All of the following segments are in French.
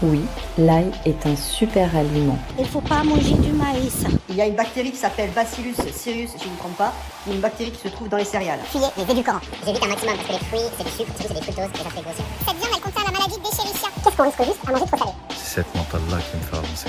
Oui, l'ail est un super aliment. Il ne faut pas manger du maïs. Il y a une bactérie qui s'appelle Bacillus cereus, si je ne me trompe pas, qui est une bactérie qui se trouve dans les céréales. Fuyez les édulcorants. J'évite un maximum parce que les fruits, c'est du sucre, surtout c'est des fructoses et ça fait grossir. Cette viande, elle contient la maladie d'Escherichia. Qu'est-ce qu'on risque juste à manger trop salé? C'est cette mentale-là qui me fait avancer.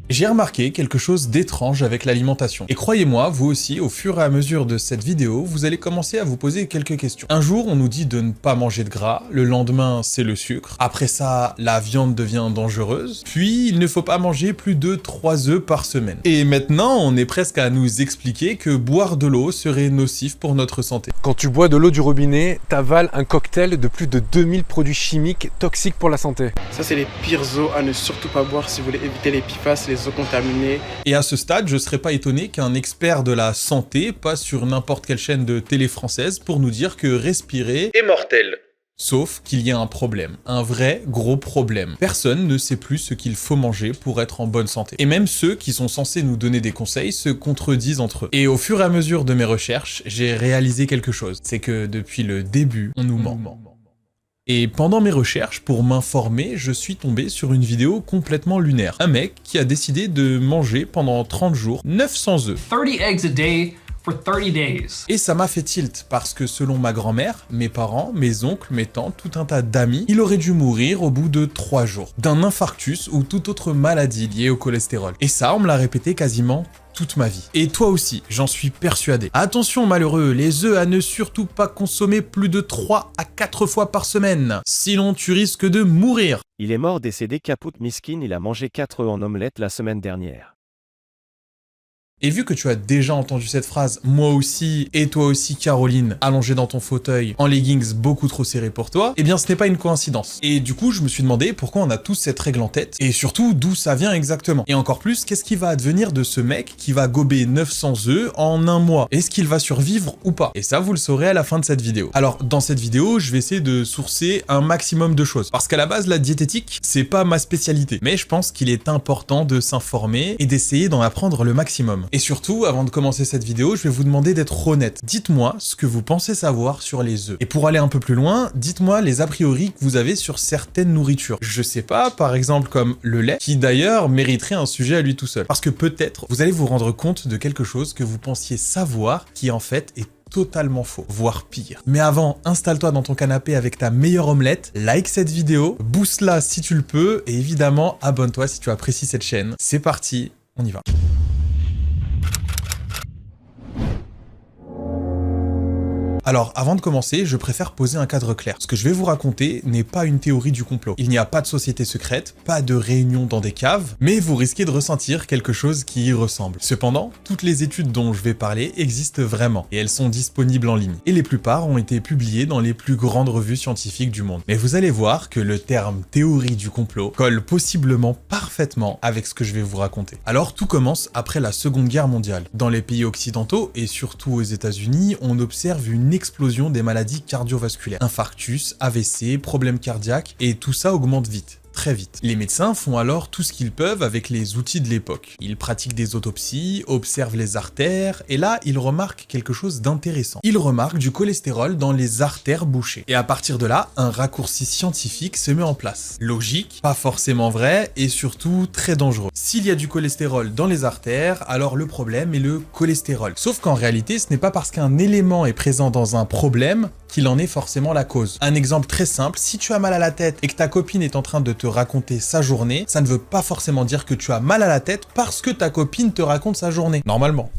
J'ai remarqué quelque chose d'étrange avec l'alimentation. Et croyez-moi, vous aussi, au fur et à mesure de cette vidéo, vous allez commencer à vous poser quelques questions. Un jour, on nous dit de ne pas manger de gras, le lendemain, c'est le sucre. Après ça, la viande devient dangereuse. Puis, il ne faut pas manger plus de 3 œufs par semaine. Et maintenant, on est presque à nous expliquer que boire de l'eau serait nocif pour notre santé. Quand tu bois de l'eau du robinet, t'avales un cocktail de plus de 2000 produits chimiques toxiques pour la santé. Ça, c'est les pires eaux à ne surtout pas boire si vous voulez éviter les PFAS, les eaux contaminées. Et à ce stade, je serais pas étonné qu'un expert de la santé passe sur n'importe quelle chaîne de télé française pour nous dire que respirer est mortel. Sauf qu'il y a un problème, un vrai gros problème. Personne ne sait plus ce qu'il faut manger pour être en bonne santé. Et même ceux qui sont censés nous donner des conseils se contredisent entre eux. Et au fur et à mesure de mes recherches, j'ai réalisé quelque chose. C'est que depuis le début, on nous ment. Et pendant mes recherches, pour m'informer, je suis tombé sur une vidéo complètement lunaire. Un mec qui a décidé de manger pendant 30 jours 900 œufs. 30 eggs a day for 30 days. Et ça m'a fait tilt, parce que selon ma grand-mère, mes parents, mes oncles, mes tantes, tout un tas d'amis, il aurait dû mourir au bout de 3 jours. D'un infarctus ou toute autre maladie liée au cholestérol. Et ça, on me l'a répété quasiment toute ma vie. Et toi aussi, j'en suis persuadé. Attention malheureux, les œufs à ne surtout pas consommer plus de 3 à 4 fois par semaine. Sinon tu risques de mourir. Il est mort décédé Kaput Miskin, il a mangé 4 œufs en omelette la semaine dernière. Et vu que tu as déjà entendu cette phrase, moi aussi, et toi aussi Caroline, allongée dans ton fauteuil, en leggings beaucoup trop serrés pour toi, eh bien ce n'est pas une coïncidence. Et du coup, je me suis demandé pourquoi on a tous cette règle en tête, et surtout d'où ça vient exactement. Et encore plus, qu'est-ce qui va advenir de ce mec qui va gober 900 œufs en un mois? Est-ce qu'il va survivre ou pas? Et ça, vous le saurez à la fin de cette vidéo. Alors, dans cette vidéo, je vais essayer de sourcer un maximum de choses. Parce qu'à la base, la diététique, c'est pas ma spécialité. Mais je pense qu'il est important de s'informer et d'essayer d'en apprendre le maximum. Et surtout, avant de commencer cette vidéo, je vais vous demander d'être honnête. Dites-moi ce que vous pensez savoir sur les œufs. Et pour aller un peu plus loin, dites-moi les a priori que vous avez sur certaines nourritures. Je sais pas, par exemple comme le lait, qui d'ailleurs mériterait un sujet à lui tout seul. Parce que peut-être, vous allez vous rendre compte de quelque chose que vous pensiez savoir, qui en fait est totalement faux, voire pire. Mais avant, installe-toi dans ton canapé avec ta meilleure omelette, like cette vidéo, booste-la si tu le peux, et évidemment, abonne-toi si tu apprécies cette chaîne. C'est parti, on y va. Alors, avant de commencer, je préfère poser un cadre clair. Ce que je vais vous raconter n'est pas une théorie du complot. Il n'y a pas de société secrète, pas de réunion dans des caves, mais vous risquez de ressentir quelque chose qui y ressemble. Cependant, toutes les études dont je vais parler existent vraiment, et elles sont disponibles en ligne. Et les plupart ont été publiées dans les plus grandes revues scientifiques du monde. Mais vous allez voir que le terme théorie du complot colle possiblement parfaitement avec ce que je vais vous raconter. Alors, tout commence après la Seconde Guerre mondiale. Dans les pays occidentaux, et surtout aux États-Unis, on observe une explosion des maladies cardiovasculaires. Infarctus, AVC, problèmes cardiaques, et tout ça augmente vite. Très vite. Les médecins font alors tout ce qu'ils peuvent avec les outils de l'époque. Ils pratiquent des autopsies, observent les artères, et là, ils remarquent quelque chose d'intéressant. Ils remarquent du cholestérol dans les artères bouchées. Et à partir de là, un raccourci scientifique se met en place. Logique, pas forcément vrai, et surtout très dangereux. S'il y a du cholestérol dans les artères, alors le problème est le cholestérol. Sauf qu'en réalité, ce n'est pas parce qu'un élément est présent dans un problème qu'il en est forcément la cause. Un exemple très simple, si tu as mal à la tête et que ta copine est en train de te raconter sa journée, ça ne veut pas forcément dire que tu as mal à la tête parce que ta copine te raconte sa journée. Normalement.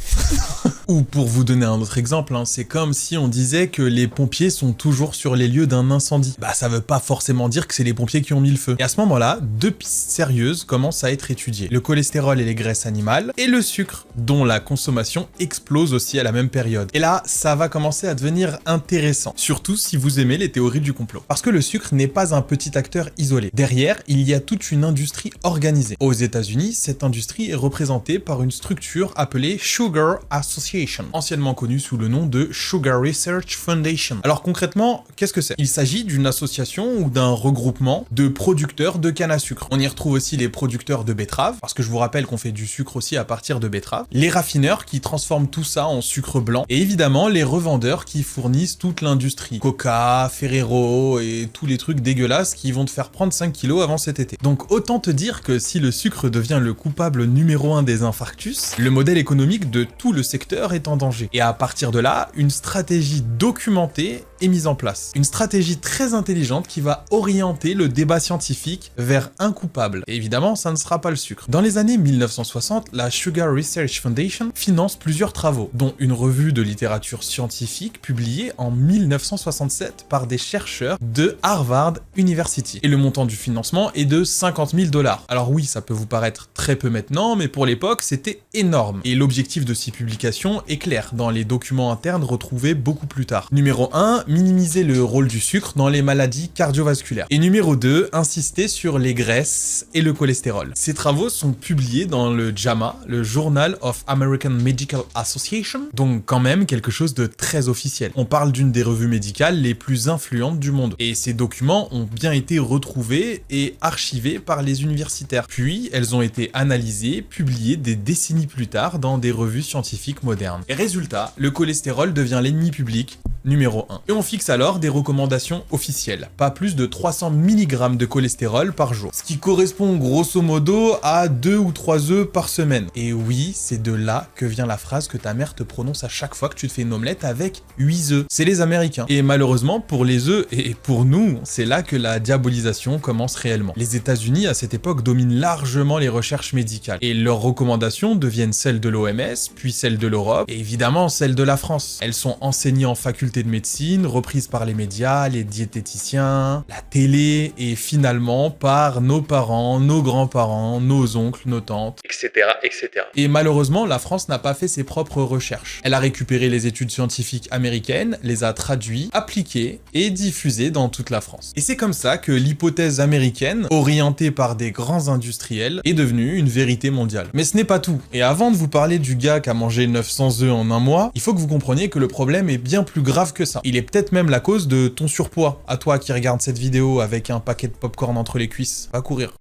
Ou pour vous donner un autre exemple, c'est comme si on disait que les pompiers sont toujours sur les lieux d'un incendie. Bah ça veut pas forcément dire que c'est les pompiers qui ont mis le feu. Et à ce moment-là, deux pistes sérieuses commencent à être étudiées. Le cholestérol et les graisses animales, et le sucre, dont la consommation explose aussi à la même période. Et là, ça va commencer à devenir intéressant. Surtout si vous aimez les théories du complot. Parce que le sucre n'est pas un petit acteur isolé. Derrière, il y a toute une industrie organisée. Aux États-Unis, cette industrie est représentée par une structure appelée Sugar Sugar Association, anciennement connue sous le nom de Sugar Research Foundation. Alors concrètement, qu'est-ce que c'est? Il s'agit d'une association ou d'un regroupement de producteurs de canne à sucre. On y retrouve aussi les producteurs de betteraves, parce que je vous rappelle qu'on fait du sucre aussi à partir de betteraves, les raffineurs qui transforment tout ça en sucre blanc, et évidemment les revendeurs qui fournissent toute l'industrie. Coca, Ferrero et tous les trucs dégueulasses qui vont te faire prendre 5 kilos avant cet été. Donc autant te dire que si le sucre devient le coupable numéro 1 des infarctus, le modèle économique de tout le secteur est en danger. Et à partir de là, une stratégie documentée est mise en place. Une stratégie très intelligente qui va orienter le débat scientifique vers un coupable. Et évidemment, ça ne sera pas le sucre. Dans les années 1960, la Sugar Research Foundation finance plusieurs travaux, dont une revue de littérature scientifique publiée en 1967 par des chercheurs de Harvard University. Et le montant du financement est de 50 000 $. Alors oui, ça peut vous paraître très peu maintenant, mais pour l'époque, c'était énorme. Et l'objectif de ces publications est clair dans les documents internes retrouvés beaucoup plus tard. Numéro 1, minimiser le rôle du sucre dans les maladies cardiovasculaires. Et numéro 2, insister sur les graisses et le cholestérol. Ces travaux sont publiés dans le JAMA, le Journal of American Medical Association, donc quand même quelque chose de très officiel. On parle d'une des revues médicales les plus influentes du monde. Et ces documents ont bien été retrouvés et archivés par les universitaires. Puis, elles ont été analysées, publiées des décennies plus tard dans des revues scientifiques modernes. Et résultat, le cholestérol devient l'ennemi public numéro 1. Et on fixe alors des recommandations officielles. Pas plus de 300 mg de cholestérol par jour. Ce qui correspond grosso modo à 2 ou 3 œufs par semaine. Et oui, c'est de là que vient la phrase que ta mère te prononce à chaque fois que tu te fais une omelette avec 8 œufs. C'est les Américains. Et malheureusement, pour les œufs et pour nous, c'est là que la diabolisation commence réellement. Les États-Unis, à cette époque, dominent largement les recherches médicales. Et leurs recommandations deviennent celles de l'OMS, puis celles de l'Europe, et évidemment celles de la France. Elles sont enseignées en faculté de médecine, reprises par les médias, les diététiciens, la télé, et finalement par nos parents, nos grands-parents, nos oncles, nos tantes, etc., etc. Et malheureusement, la France n'a pas fait ses propres recherches. Elle a récupéré les études scientifiques américaines, les a traduites, appliquées et diffusées dans toute la France. Et c'est comme ça que l'hypothèse américaine, orientée par des grands industriels, est devenue une vérité mondiale. Mais ce n'est pas tout. Et avant de vous parler du gars qui a mangé 900 œufs en un mois, il faut que vous compreniez que le problème est bien plus grave que ça. Il est peut-être même la cause de ton surpoids. À toi qui regarde cette vidéo avec un paquet de popcorn entre les cuisses, va courir.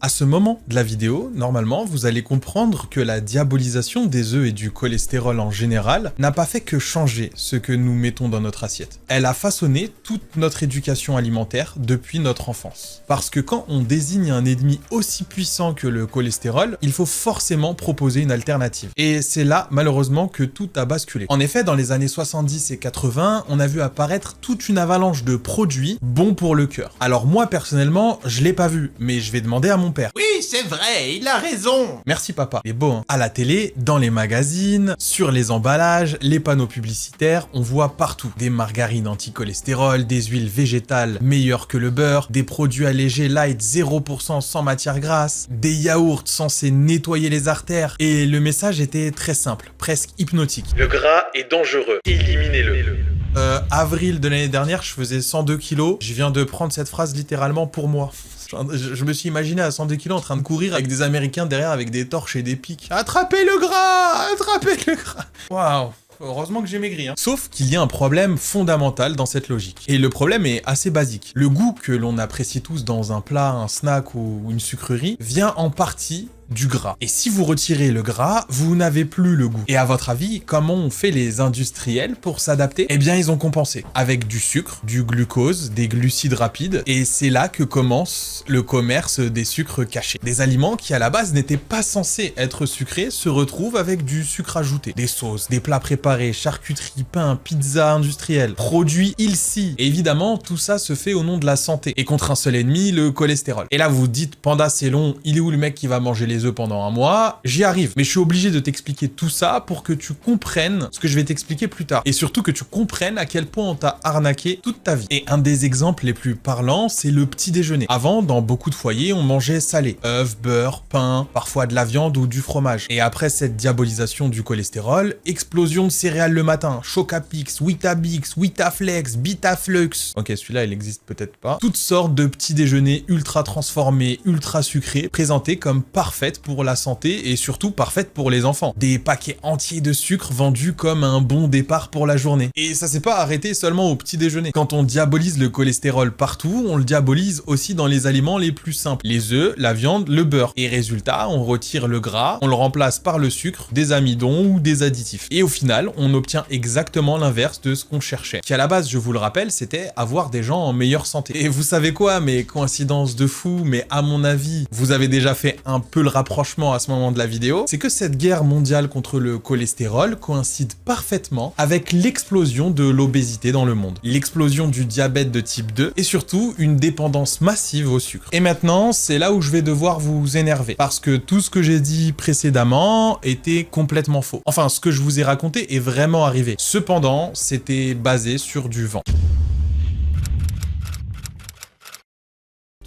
À ce moment de la vidéo, normalement, vous allez comprendre que la diabolisation des œufs et du cholestérol en général n'a pas fait que changer ce que nous mettons dans notre assiette. Elle a façonné toute notre éducation alimentaire depuis notre enfance. Parce que quand on désigne un ennemi aussi puissant que le cholestérol, il faut forcément proposer une alternative. Et c'est là, malheureusement, que tout a basculé. En effet, dans les années 70 et 80, on a vu apparaître toute une avalanche de produits bons pour le cœur. Alors moi, personnellement, je l'ai pas vu, mais je vais demander à mon père. Oui, c'est vrai, il a raison. Merci papa. Il est beau, hein. À la télé, dans les magazines, sur les emballages, les panneaux publicitaires, on voit partout des margarines anti-cholestérol, des huiles végétales meilleures que le beurre, des produits allégés light 0% sans matière grasse, des yaourts censés nettoyer les artères. Et le message était très simple, presque hypnotique. Le gras est dangereux. Éliminez-le. Avril de l'année dernière, je faisais 102 kilos. Je viens de prendre cette phrase littéralement pour moi. Je me suis imaginé à 102 kilos en train de courir avec des Américains derrière avec des torches et des pics. Attrapez le gras! Attrapez le gras! Waouh! Heureusement que j'ai maigri, hein. Sauf qu'il y a un problème fondamental dans cette logique. Et le problème est assez basique. Le goût que l'on apprécie tous dans un plat, un snack ou une sucrerie vient en partie du gras. Et si vous retirez le gras, vous n'avez plus le goût. Et à votre avis, comment ont fait les industriels pour s'adapter? Eh bien, ils ont compensé. Avec du sucre, du glucose, des glucides rapides. Et c'est là que commence le commerce des sucres cachés. Des aliments qui, à la base, n'étaient pas censés être sucrés, se retrouvent avec du sucre ajouté. Des sauces, des plats préparés, charcuterie, pain, pizza industrielle, produits healthy. Et évidemment, tout ça se fait au nom de la santé. Et contre un seul ennemi, le cholestérol. Et là, vous dites, Panda, c'est long, il est où le mec qui va manger les œufs pendant un mois? J'y arrive, mais je suis obligé de t'expliquer tout ça pour que tu comprennes ce que je vais t'expliquer plus tard. Et surtout que tu comprennes à quel point on t'a arnaqué toute ta vie. Et un des exemples les plus parlants, c'est le petit déjeuner. Avant, dans beaucoup de foyers, on mangeait salé. Œufs, beurre, pain, parfois de la viande ou du fromage. Et après cette diabolisation du cholestérol, explosion de céréales le matin. Chocapix, Weetabix, Weetaflex, Bitaflux. Ok, celui-là, il existe peut-être pas. Toutes sortes de petits déjeuners ultra transformés, ultra sucrés, présentés comme parfaits parfaite pour la santé et surtout parfaite pour les enfants. Des paquets entiers de sucre vendus comme un bon départ pour la journée. Et ça s'est pas arrêté seulement au petit déjeuner. Quand on diabolise le cholestérol partout, on le diabolise aussi dans les aliments les plus simples. Les œufs, la viande, le beurre. Et résultat, on retire le gras, on le remplace par le sucre, des amidons ou des additifs. Et au final, on obtient exactement l'inverse de ce qu'on cherchait. Qui à la base, je vous le rappelle, c'était avoir des gens en meilleure santé. Et vous savez quoi, mais coïncidence de fou, mais à mon avis, vous avez déjà fait un peu le rapprochement à ce moment de la vidéo, c'est que cette guerre mondiale contre le cholestérol coïncide parfaitement avec l'explosion de l'obésité dans le monde, l'explosion du diabète de type 2 et surtout une dépendance massive au sucre. Et maintenant, c'est là où je vais devoir vous énerver, parce que tout ce que j'ai dit précédemment était complètement faux. Enfin, ce que je vous ai raconté est vraiment arrivé. Cependant, c'était basé sur du vent.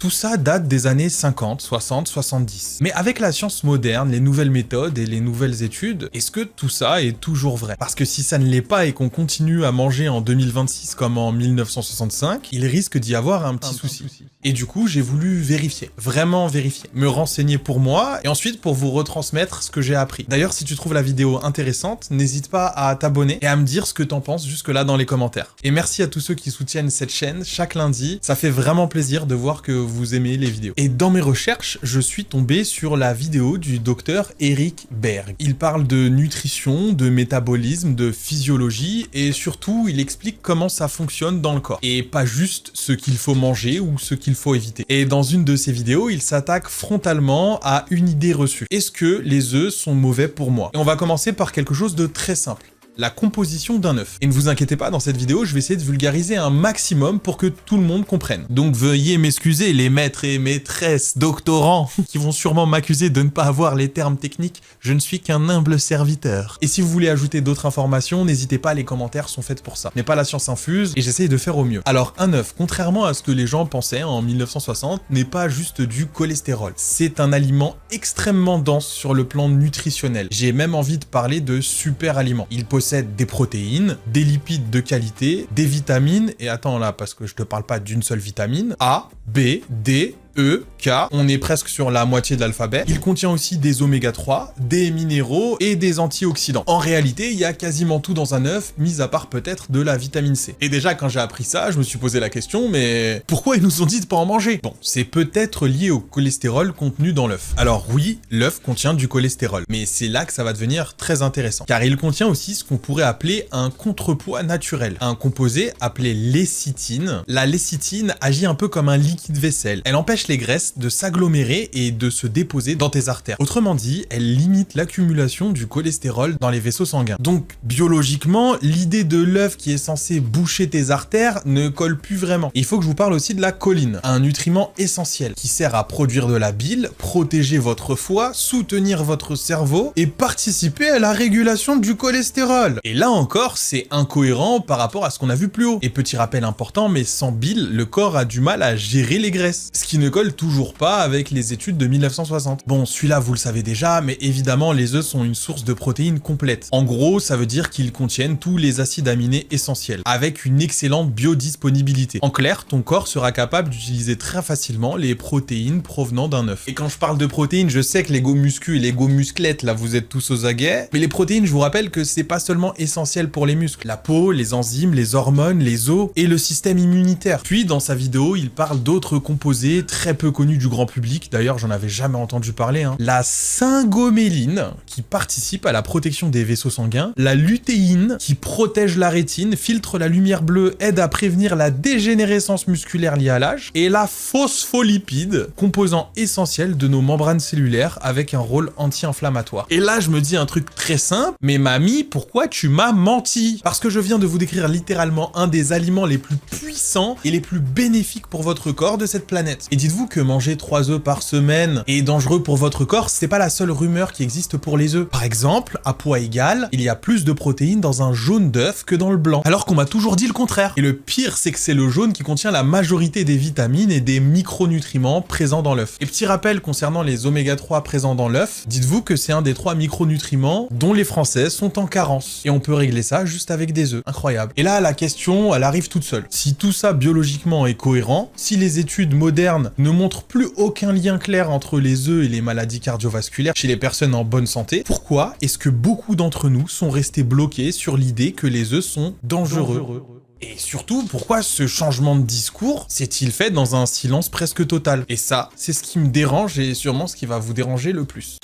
Tout ça date des années 50, 60, 70. Mais avec la science moderne, les nouvelles méthodes et les nouvelles études, est-ce que tout ça est toujours vrai? Parce que si ça ne l'est pas et qu'on continue à manger en 2026 comme en 1965, il risque d'y avoir un petit souci. Et du coup, j'ai voulu vérifier, vraiment vérifier, me renseigner pour moi et ensuite pour vous retransmettre ce que j'ai appris. D'ailleurs, si tu trouves la vidéo intéressante, n'hésite pas à t'abonner et à me dire ce que t'en penses jusque-là dans les commentaires. Et merci à tous ceux qui soutiennent cette chaîne chaque lundi, ça fait vraiment plaisir de voir que vous aimez les vidéos. Et dans mes recherches, je suis tombé sur la vidéo du docteur Eric Berg. Il parle de nutrition, de métabolisme, de physiologie et surtout, il explique comment ça fonctionne dans le corps. Et pas juste ce qu'il faut manger ou ce qu'il faut éviter. Et dans une de ses vidéos, il s'attaque frontalement à une idée reçue. Est-ce que les œufs sont mauvais pour moi? Et on va commencer par quelque chose de très simple. La composition d'un œuf. Et ne vous inquiétez pas, dans cette vidéo, je vais essayer de vulgariser un maximum pour que tout le monde comprenne. Donc veuillez m'excuser, les maîtres et maîtresses, doctorants, qui vont sûrement m'accuser de ne pas avoir les termes techniques, je ne suis qu'un humble serviteur. Et si vous voulez ajouter d'autres informations, n'hésitez pas, les commentaires sont faits pour ça. Mais pas la science infuse, et j'essaye de faire au mieux. Alors un œuf, contrairement à ce que les gens pensaient en 1960, n'est pas juste du cholestérol. C'est un aliment extrêmement dense sur le plan nutritionnel. J'ai même envie de parler de super aliment. Il possède des protéines, des lipides de qualité, des vitamines, et attends là, parce que je te parle pas d'une seule vitamine, A, B, D, E, K, on est presque sur la moitié de l'alphabet. Il contient aussi des oméga 3, des minéraux et des antioxydants. En réalité, il y a quasiment tout dans un œuf, mis à part peut-être de la vitamine C. Et déjà, quand j'ai appris ça, je me suis posé la question, mais pourquoi ils nous ont dit de pas en manger? Bon, c'est peut-être lié au cholestérol contenu dans l'œuf. Alors oui, l'œuf contient du cholestérol, mais c'est là que ça va devenir très intéressant, car il contient aussi ce qu'on pourrait appeler un contrepoids naturel, un composé appelé lécithine. La lécithine agit un peu comme un liquide vaisselle. Elle empêche les graisses de s'agglomérer et de se déposer dans tes artères. Autrement dit, elle limite l'accumulation du cholestérol dans les vaisseaux sanguins. Donc, biologiquement, l'idée de l'œuf qui est censé boucher tes artères ne colle plus vraiment. Il faut que je vous parle aussi de la choline, un nutriment essentiel qui sert à produire de la bile, protéger votre foie, soutenir votre cerveau et participer à la régulation du cholestérol. Et là encore, c'est incohérent par rapport à ce qu'on a vu plus haut. Et petit rappel important, mais sans bile, le corps a du mal à gérer les graisses. Ce qui ne colle toujours pas avec les études de 1960. Bon, celui-là, vous le savez déjà, mais évidemment, les œufs sont une source de protéines complète. En gros, ça veut dire qu'ils contiennent tous les acides aminés essentiels, avec une excellente biodisponibilité. En clair, ton corps sera capable d'utiliser très facilement les protéines provenant d'un œuf. Et quand je parle de protéines, je sais que les go muscu et les go musclettes, là, vous êtes tous aux aguets, mais les protéines, je vous rappelle que c'est pas seulement essentiel pour les muscles. La peau, les enzymes, les hormones, les os et le système immunitaire. Puis, dans sa vidéo, il parle d'autres composés très peu connus du grand public, d'ailleurs j'en avais jamais entendu parler, la syngoméline qui participe à la protection des vaisseaux sanguins, la lutéine qui protège la rétine, filtre la lumière bleue, aide à prévenir la dégénérescence musculaire liée à l'âge, et la phospholipide, composant essentiel de nos membranes cellulaires avec un rôle anti-inflammatoire. Et là je me dis un truc très simple, mais mamie, pourquoi tu m'as menti? Parce que je viens de vous décrire littéralement un des aliments les plus puissants et les plus bénéfiques pour votre corps de cette planète. Et dites-vous que manger 3 œufs par semaine est dangereux pour votre corps, c'est pas la seule rumeur qui existe pour les œufs. Par exemple, à poids égal, il y a plus de protéines dans un jaune d'œuf que dans le blanc, alors qu'on m'a toujours dit le contraire. Et le pire, c'est que c'est le jaune qui contient la majorité des vitamines et des micronutriments présents dans l'œuf. Et petit rappel concernant les oméga 3 présents dans l'œuf, dites-vous que c'est un des 3 micronutriments dont les Français sont en carence. Et on peut régler ça juste avec des œufs. Incroyable. Et là, la question, elle arrive toute seule. Si tout ça biologiquement est cohérent, si les études modernes ne montre plus aucun lien clair entre les œufs et les maladies cardiovasculaires chez les personnes en bonne santé, pourquoi est-ce que beaucoup d'entre nous sont restés bloqués sur l'idée que les œufs sont dangereux? Et surtout, pourquoi ce changement de discours s'est-il fait dans un silence presque total? Et ça, c'est ce qui me dérange et sûrement ce qui va vous déranger le plus.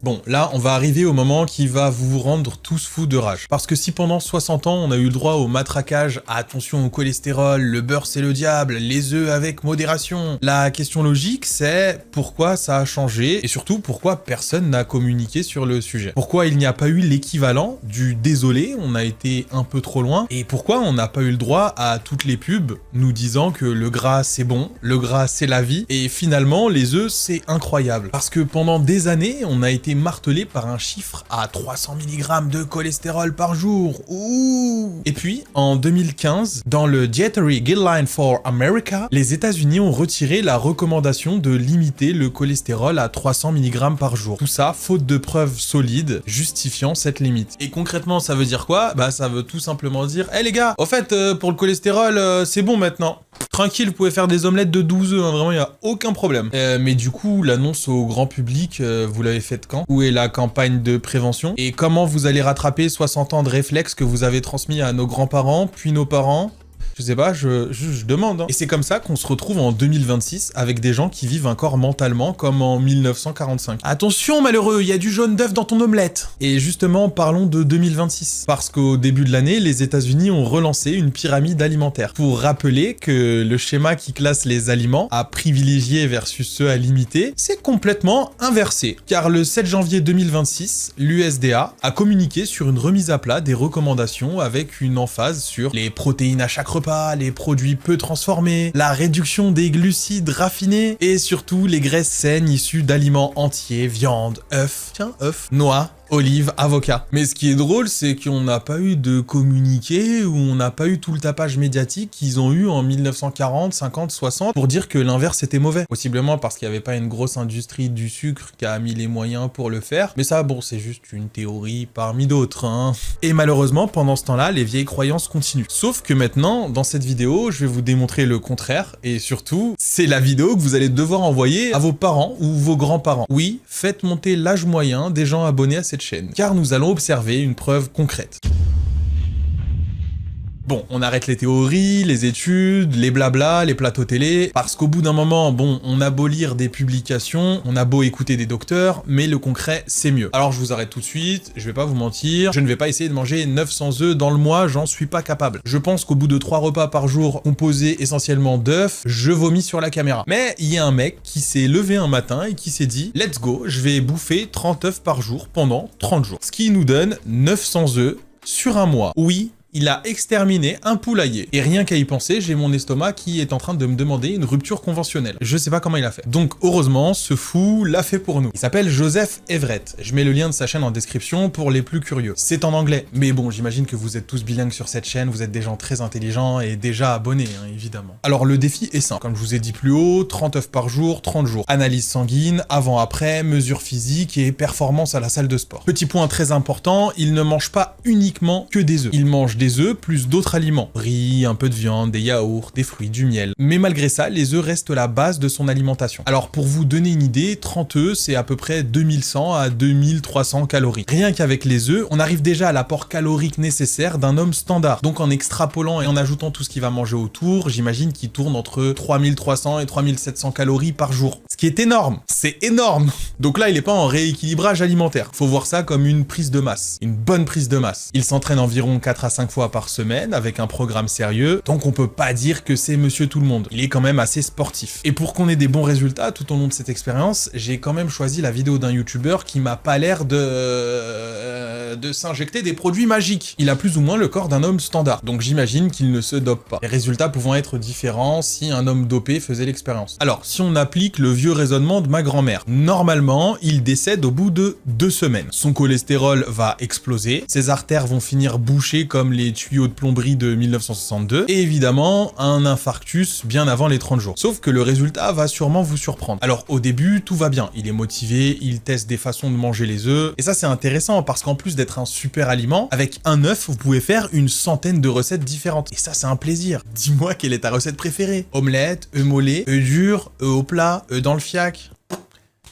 Bon, là, on va arriver au moment qui va vous rendre tous fous de rage. Parce que si pendant 60 ans, on a eu le droit au matraquage, à attention au cholestérol, le beurre c'est le diable, les œufs avec modération, la question logique c'est pourquoi ça a changé et surtout pourquoi personne n'a communiqué sur le sujet. Pourquoi il n'y a pas eu l'équivalent du désolé, on a été un peu trop loin, et pourquoi on n'a pas eu le droit à toutes les pubs nous disant que le gras c'est bon, le gras c'est la vie, et finalement les œufs c'est incroyable. Parce que pendant des années, on a été martelé par un chiffre à 300 mg de cholestérol par jour. Ouh. Et puis, en 2015, dans le Dietary Guideline for America, les États-Unis ont retiré la recommandation de limiter le cholestérol à 300 mg par jour. Tout ça, faute de preuves solides justifiant cette limite. Et concrètement, ça veut dire quoi? Bah, ça veut tout simplement dire, hé les gars, au fait, pour le cholestérol, c'est bon maintenant. Tranquille, vous pouvez faire des omelettes de 12 œufs, hein, vraiment, il n'y a aucun problème. Mais du coup, l'annonce au grand public, vous l'avez faite quand? Où est la campagne de prévention? Et comment vous allez rattraper 60 ans de réflexes que vous avez transmis à nos grands-parents, puis nos parents? Je sais pas, je demande. Hein. Et c'est comme ça qu'on se retrouve en 2026 avec des gens qui vivent encore mentalement comme en 1945. Attention malheureux, il y a du jaune d'œuf dans ton omelette. Et justement, parlons de 2026. Parce qu'au début de l'année, les États-Unis ont relancé une pyramide alimentaire. Pour rappeler que le schéma qui classe les aliments à privilégier versus ceux à limiter, c'est complètement inversé. Car le 7 janvier 2026, l'USDA a communiqué sur une remise à plat des recommandations avec une emphase sur les protéines à chaque repas, les produits peu transformés, la réduction des glucides raffinés et surtout les graisses saines issues d'aliments entiers, viande, œufs, noix, olives, avocats. Mais ce qui est drôle, c'est qu'on n'a pas eu de communiqué ou on n'a pas eu tout le tapage médiatique qu'ils ont eu en 1940, 50, 60 pour dire que l'inverse était mauvais. Possiblement parce qu'il n'y avait pas une grosse industrie du sucre qui a mis les moyens pour le faire. Mais ça, bon, c'est juste une théorie parmi d'autres, hein. Et malheureusement, pendant ce temps-là, les vieilles croyances continuent. Sauf que maintenant, dans cette vidéo, je vais vous démontrer le contraire. Et surtout, c'est la vidéo que vous allez devoir envoyer à vos parents ou vos grands-parents. Oui, faites monter l'âge moyen des gens abonnés à cette chaîne, car nous allons observer une preuve concrète. Bon, on arrête les théories, les études, les blabla, les plateaux télé, parce qu'au bout d'un moment, bon, on a beau lire des publications, on a beau écouter des docteurs, mais le concret, c'est mieux. Alors je vous arrête tout de suite, je vais pas vous mentir, je ne vais pas essayer de manger 900 œufs dans le mois, j'en suis pas capable. Je pense qu'au bout de 3 repas par jour, composés essentiellement d'œufs, je vomis sur la caméra. Mais il y a un mec qui s'est levé un matin et qui s'est dit « Let's go, je vais bouffer 30 œufs par jour pendant 30 jours. » Ce qui nous donne 900 œufs sur un mois. Oui, il a exterminé un poulailler. Et rien qu'à y penser, j'ai mon estomac qui est en train de me demander une rupture conventionnelle. Je sais pas comment il a fait. Donc heureusement, ce fou l'a fait pour nous. Il s'appelle Joseph Everett. Je mets le lien de sa chaîne en description pour les plus curieux. C'est en anglais. Mais bon, j'imagine que vous êtes tous bilingues sur cette chaîne, vous êtes des gens très intelligents et déjà abonnés, hein, évidemment. Alors le défi est simple. Comme je vous ai dit plus haut, 30 œufs par jour, 30 jours. Analyse sanguine, avant-après, mesures physiques et performance à la salle de sport. Petit point très important, il ne mange pas uniquement que des œufs. Il mange des œufs plus d'autres aliments. Riz, un peu de viande, des yaourts, des fruits, du miel. Mais malgré ça, les œufs restent la base de son alimentation. Alors pour vous donner une idée, 30 œufs, c'est à peu près 2100 à 2300 calories. Rien qu'avec les œufs, on arrive déjà à l'apport calorique nécessaire d'un homme standard. Donc en extrapolant et en ajoutant tout ce qu'il va manger autour, j'imagine qu'il tourne entre 3300 et 3700 calories par jour. Ce qui est énorme. C'est énorme. Donc là, il n'est pas en rééquilibrage alimentaire. Faut voir ça comme une prise de masse. Une bonne prise de masse. Il s'entraîne environ 4 à 5 fois par semaine avec un programme sérieux, donc on peut pas dire que c'est monsieur tout le monde. Il est quand même assez sportif. Et pour qu'on ait des bons résultats tout au long de cette expérience, j'ai quand même choisi la vidéo d'un youtubeur qui m'a pas l'air de s'injecter des produits magiques. Il a plus ou moins le corps d'un homme standard, donc j'imagine qu'il ne se dope pas. Les résultats pouvant être différents si un homme dopé faisait l'expérience. Alors, si on applique le vieux raisonnement de ma grand-mère, normalement, il décède au bout de 2 semaines. Son cholestérol va exploser, ses artères vont finir bouchées comme les les tuyaux de plomberie de 1962, et évidemment un infarctus bien avant les 30 jours. Sauf que le résultat va sûrement vous surprendre. Alors au début, tout va bien, il est motivé, il teste des façons de manger les œufs, et ça c'est intéressant parce qu'en plus d'être un super aliment, avec un œuf, vous pouvez faire une centaine de recettes différentes. Et ça c'est un plaisir. Dis-moi quelle est ta recette préférée? Omelette, œufs mollets, œufs durs, œufs au plat, œufs dans le fiac.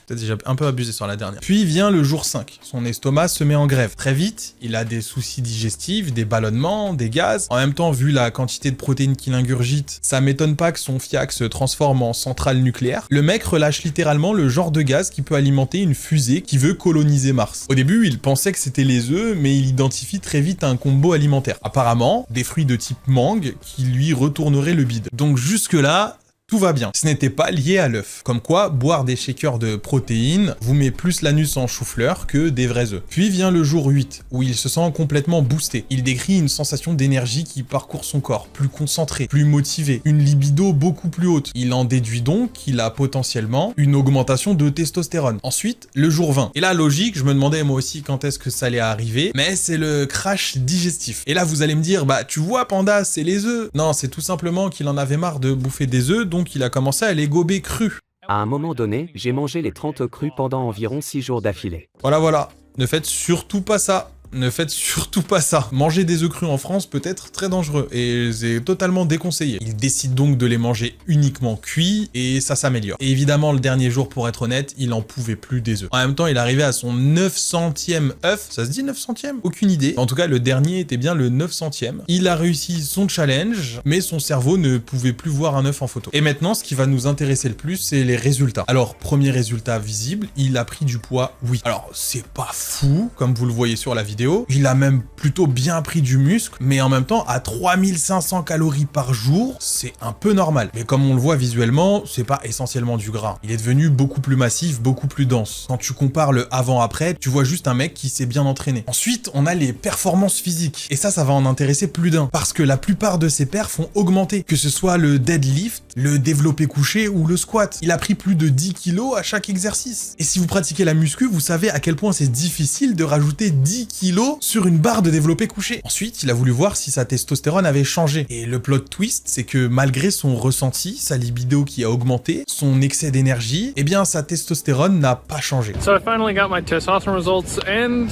Peut-être déjà un peu abusé sur la dernière. Puis vient le jour 5. Son estomac se met en grève. Très vite, il a des soucis digestifs, des ballonnements, des gaz. En même temps, vu la quantité de protéines qu'il ingurgite, ça m'étonne pas que son fiac se transforme en centrale nucléaire. Le mec relâche littéralement le genre de gaz qui peut alimenter une fusée qui veut coloniser Mars. Au début, il pensait que c'était les œufs, mais il identifie très vite un combo alimentaire. Apparemment, des fruits de type mangue qui lui retourneraient le bide. Donc jusque-là, tout va bien. Ce n'était pas lié à l'œuf. Comme quoi, boire des shakers de protéines vous met plus l'anus en chou-fleur que des vrais œufs. Puis vient le jour 8, où il se sent complètement boosté. Il décrit une sensation d'énergie qui parcourt son corps, plus concentré, plus motivé, une libido beaucoup plus haute. Il en déduit donc qu'il a potentiellement une augmentation de testostérone. Ensuite, le jour 20. Et là, logique, je me demandais moi aussi quand est-ce que ça allait arriver, mais c'est le crash digestif. Et là, vous allez me dire, bah tu vois Panda, c'est les œufs. Non, c'est tout simplement qu'il en avait marre de bouffer des œufs, donc il a commencé à les gober crus. À un moment donné, j'ai mangé les 30 œufs crus pendant environ 6 jours d'affilée. Voilà. Ne faites surtout pas ça. Ne faites surtout pas ça. Manger des œufs crus en France peut être très dangereux et c'est totalement déconseillé. Il décide donc de les manger uniquement cuits et ça s'améliore. Et évidemment, le dernier jour, pour être honnête, il en pouvait plus des œufs. En même temps, il arrivait à son 900e œuf. Ça se dit 900e? Aucune idée. En tout cas, le dernier était bien le 900e. Il a réussi son challenge, mais son cerveau ne pouvait plus voir un œuf en photo. Et maintenant, ce qui va nous intéresser le plus, c'est les résultats. Alors, premier résultat visible, il a pris du poids, oui. Alors, c'est pas fou, comme vous le voyez sur la vidéo. Il a même plutôt bien pris du muscle, mais en même temps, à 3500 calories par jour, c'est un peu normal. Mais comme on le voit visuellement, c'est pas essentiellement du gras. Il est devenu beaucoup plus massif, beaucoup plus dense. Quand tu compares le avant-après, tu vois juste un mec qui s'est bien entraîné. Ensuite, on a les performances physiques. Et ça va en intéresser plus d'un. Parce que la plupart de ses perfs ont augmenté. Que ce soit le deadlift, le développé couché ou le squat. Il a pris plus de 10 kilos à chaque exercice. Et si vous pratiquez la muscu, vous savez à quel point c'est difficile de rajouter 10 kilos sur une barre de développé couché. Ensuite, il a voulu voir si sa testostérone avait changé. Et le plot twist, c'est que malgré son ressenti, sa libido qui a augmenté, son excès d'énergie, eh bien sa testostérone n'a pas changé. So I finally got my testosterone results and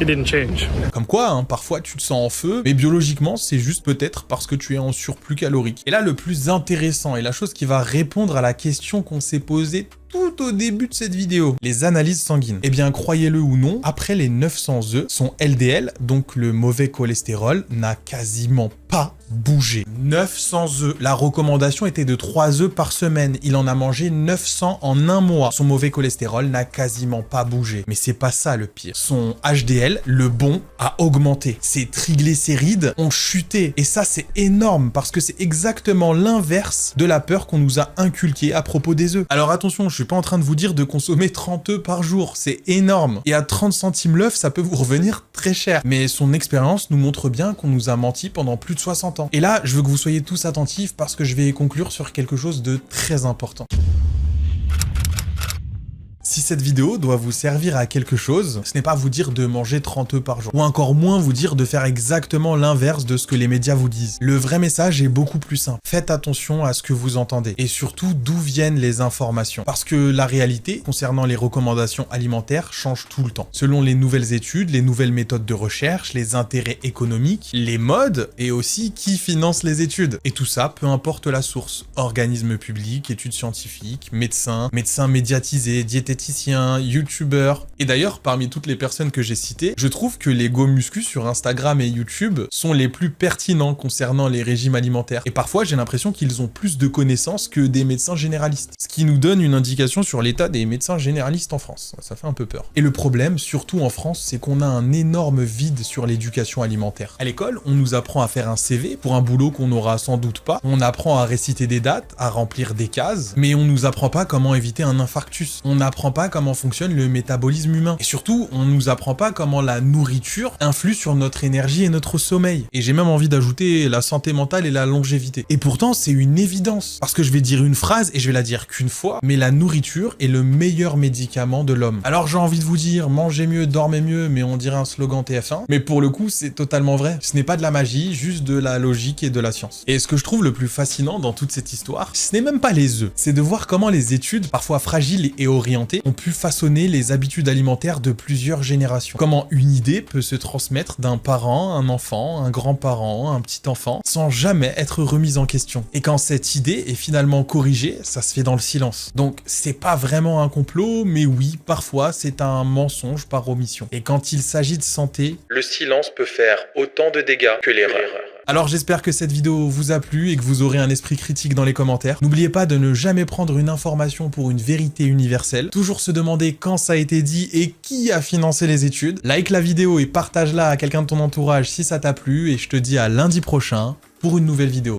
it didn't change. Comme quoi, hein, parfois tu te sens en feu, mais biologiquement, c'est juste peut-être parce que tu es en surplus calorique. Et là, le plus intéressant et la chose qui va répondre à la question qu'on s'est posée tout au début de cette vidéo, les analyses sanguines. Eh bien, croyez-le ou non, après les 900 œufs, son LDL, donc le mauvais cholestérol, n'a quasiment pas bougé. 900 œufs. La recommandation était de 3 œufs par semaine. Il en a mangé 900 en un mois. Son mauvais cholestérol n'a quasiment pas bougé. Mais c'est pas ça le pire. Son HDL, le bon, a augmenté. Ses triglycérides ont chuté. Et ça, c'est énorme parce que c'est exactement l'inverse de la peur qu'on nous a inculquée à propos des œufs. Alors attention, je suis pas en train de vous dire de consommer 30 œufs par jour. C'est énorme. Et à 30 centimes l'œuf, ça peut vous revenir très cher. Mais son expérience nous montre bien qu'on nous a menti pendant plus de 60 ans. Et là, je veux que vous soyez tous attentifs parce que je vais conclure sur quelque chose de très important. Si cette vidéo doit vous servir à quelque chose, ce n'est pas vous dire de manger 30 œufs par jour, ou encore moins vous dire de faire exactement l'inverse de ce que les médias vous disent. Le vrai message est beaucoup plus simple. Faites attention à ce que vous entendez, et surtout d'où viennent les informations. Parce que la réalité, concernant les recommandations alimentaires, change tout le temps. Selon les nouvelles études, les nouvelles méthodes de recherche, les intérêts économiques, les modes, et aussi qui finance les études. Et tout ça, peu importe la source. Organismes publics, études scientifiques, médecins médiatisés, diététiciens, youtubeurs. Et d'ailleurs, parmi toutes les personnes que j'ai citées, je trouve que les go muscu sur Instagram et YouTube sont les plus pertinents concernant les régimes alimentaires. Et parfois, j'ai l'impression qu'ils ont plus de connaissances que des médecins généralistes. Ce qui nous donne une indication sur l'état des médecins généralistes en France. Ça fait un peu peur. Et le problème, surtout en France, c'est qu'on a un énorme vide sur l'éducation alimentaire. À l'école, on nous apprend à faire un CV pour un boulot qu'on n'aura sans doute pas. On apprend à réciter des dates, à remplir des cases, mais on nous apprend pas comment éviter un infarctus. On apprend apprend pas comment fonctionne le métabolisme humain. Et surtout, on nous apprend pas comment la nourriture influe sur notre énergie et notre sommeil. Et j'ai même envie d'ajouter la santé mentale et la longévité. Et pourtant, c'est une évidence. Parce que je vais dire une phrase et je vais la dire qu'une fois, mais la nourriture est le meilleur médicament de l'homme. Alors j'ai envie de vous dire, mangez mieux, dormez mieux, mais on dirait un slogan TF1. Mais pour le coup, c'est totalement vrai. Ce n'est pas de la magie, juste de la logique et de la science. Et ce que je trouve le plus fascinant dans toute cette histoire, ce n'est même pas les œufs. C'est de voir comment les études, parfois fragiles et orientées, ont pu façonner les habitudes alimentaires de plusieurs générations. Comment une idée peut se transmettre d'un parent, un enfant, un grand-parent, un petit enfant, sans jamais être remise en question. Et quand cette idée est finalement corrigée, ça se fait dans le silence. Donc c'est pas vraiment un complot, mais oui, parfois c'est un mensonge par omission. Et quand il s'agit de santé, le silence peut faire autant de dégâts que l'erreur. Alors j'espère que cette vidéo vous a plu et que vous aurez un esprit critique dans les commentaires. N'oubliez pas de ne jamais prendre une information pour une vérité universelle. Toujours se demander quand ça a été dit et qui a financé les études. Like la vidéo et partage-la à quelqu'un de ton entourage si ça t'a plu. Et je te dis à lundi prochain pour une nouvelle vidéo.